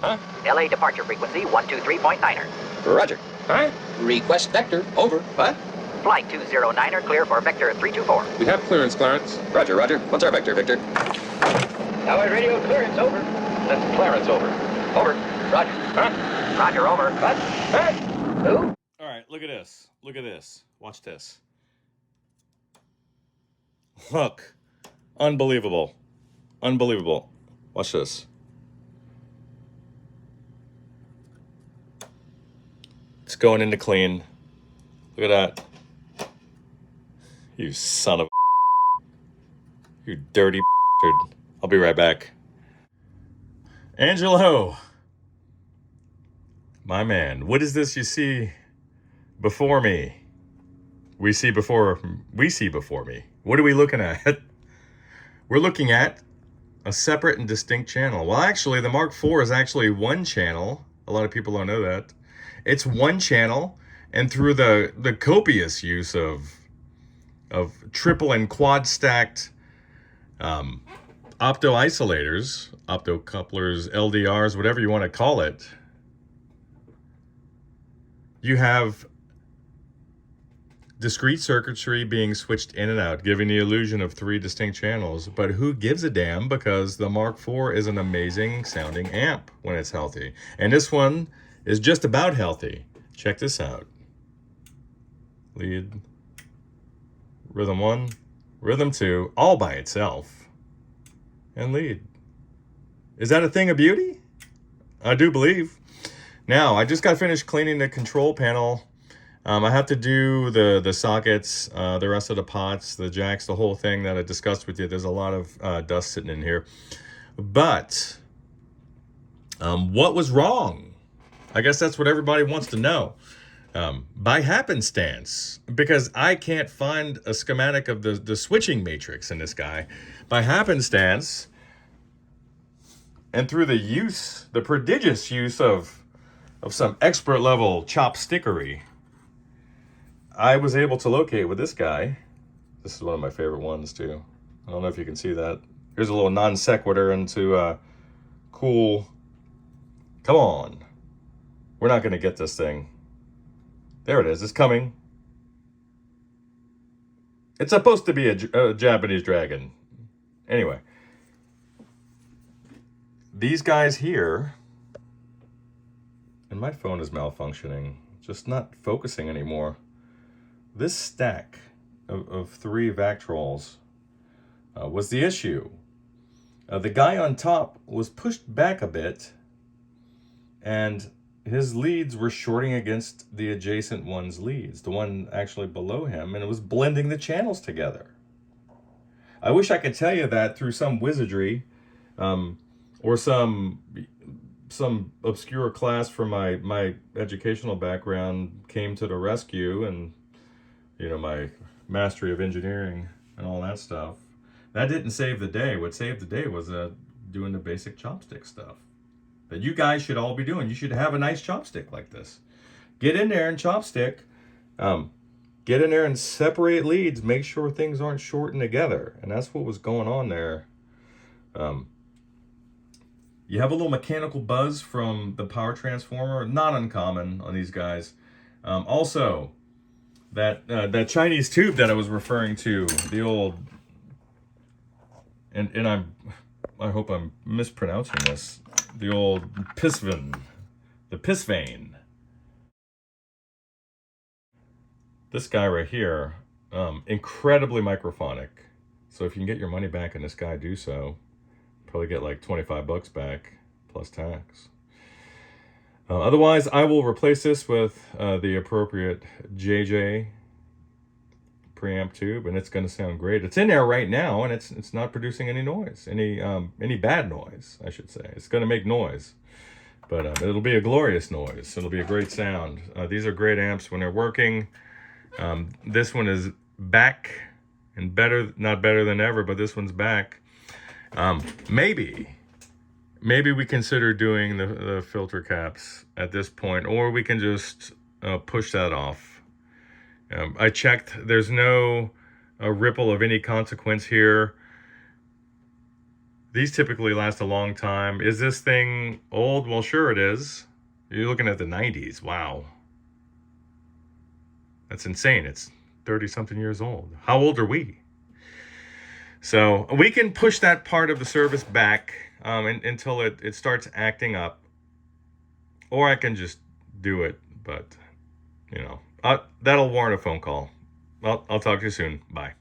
Huh? LA departure frequency 123.9er. Roger. Huh? Request vector. Over. What? Flight 209er clear for vector 324. We have clearance, Clarence. Roger, roger. What's our vector, Victor? Tower radio clearance over. That's Clarence, over. Over. Roger. Huh? Roger, over. What? Hey! Who? All right, look at this. Look at this. Watch this. Look. Unbelievable. Unbelievable. Watch this. It's going into clean. Look at that. You son of a... You dirty bastard. I'll be right back. Angelo. My man. What is this you see before me? We see before me. What are we looking at? We're looking at a separate and distinct channel. Well, actually, the Mark IV is actually one channel. A lot of people don't know that. It's one channel, and through the copious use of triple and quad stacked opto isolators, opto couplers, LDRs, whatever you want to call it, you have discrete circuitry being switched in and out, giving the illusion of three distinct channels. But who gives a damn, because the Mark IV is an amazing sounding amp when it's healthy. And this one is just about healthy. Check this out. Lead, rhythm 1, rhythm 2, all by itself, and lead. Is that a thing of beauty? I do believe. Now, I just got finished cleaning the control panel. I have to do the sockets, the rest of the pots, the jacks, the whole thing that I discussed with you. There's a lot of dust sitting in here. But what was wrong? I guess that's what everybody wants to know. By happenstance, because I can't find a schematic of the switching matrix in this guy. By happenstance, and through the prodigious use of some expert level chopstickery, I was able to locate with this guy. This is one of my favorite ones too. I don't know if you can see that. Here's a little non sequitur into cool. Come on. We're not going to get this thing. There it is. It's coming. It's supposed to be a Japanese dragon. Anyway. These guys here. And my phone is malfunctioning. Just not focusing anymore. This stack of three Vactrols was the issue. The guy on top was pushed back a bit, and his leads were shorting against the adjacent one's leads, the one actually below him, and it was blending the channels together. I wish I could tell you that through some wizardry, or some obscure class from my educational background came to the rescue, and my mastery of engineering and all that stuff. That didn't save the day. What saved the day was doing the basic chopstick stuff that you guys should all be doing. You should have a nice chopstick like this. Get in there and chopstick. Get in there and separate leads. Make sure things aren't shorting together. And that's what was going on there. You have a little mechanical buzz from the power transformer. Not uncommon on these guys. Also, that Chinese tube that I was referring to, the old, and I hope I'm mispronouncing this, the old Pisvin, the Pisvane. This guy right here, incredibly microphonic. So if you can get your money back in this guy, do so. Probably get like 25 bucks back plus tax. Otherwise, I will replace this with the appropriate JJ preamp tube, and it's going to sound great. It's in there right now, and it's not producing any noise, any bad noise, I should say. It's going to make noise, but it'll be a glorious noise. It'll be a great sound. These are great amps when they're working. This one is back and better, not better than ever, but this one's back. Maybe we consider doing the filter caps at this point, or we can just push that off. I checked, there's no ripple of any consequence here. These typically last a long time. Is this thing old? Well, sure it is. You're looking at the 90s. Wow. That's insane. It's 30-something years old. How old are we? So we can push that part of the service back until it starts acting up. Or I can just do it. But, you know, that'll warrant a phone call. Well, I'll talk to you soon. Bye.